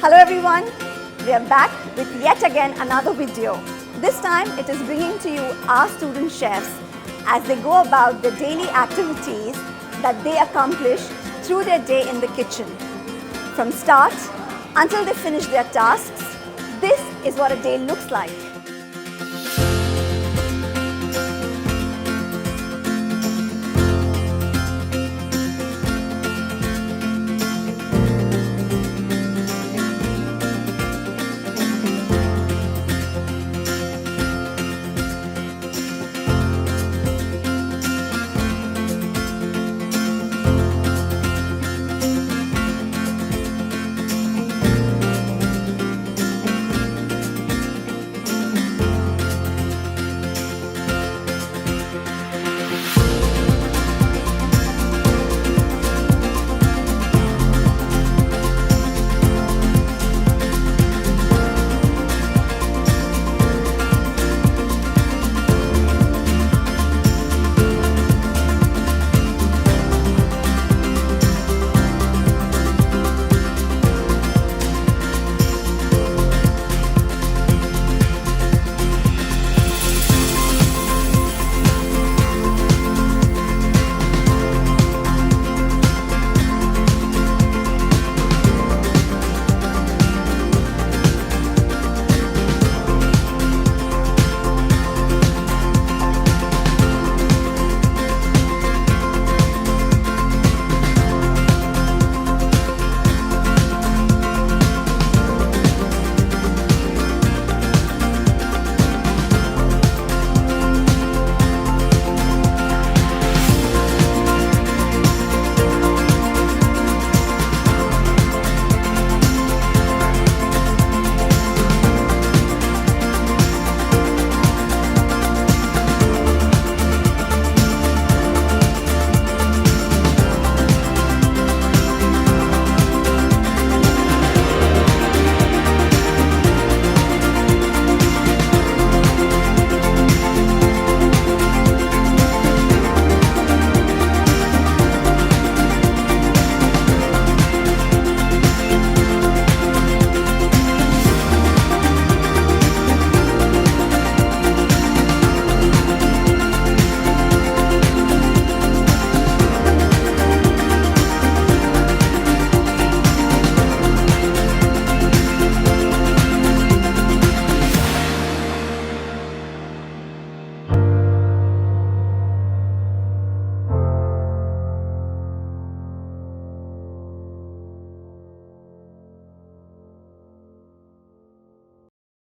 Hello everyone, we are back with yet again another video. This time it is bringing to you our student chefs as they go about the daily activities that they accomplish through their day in the kitchen. From start until they finish their tasks, this is what a day looks like.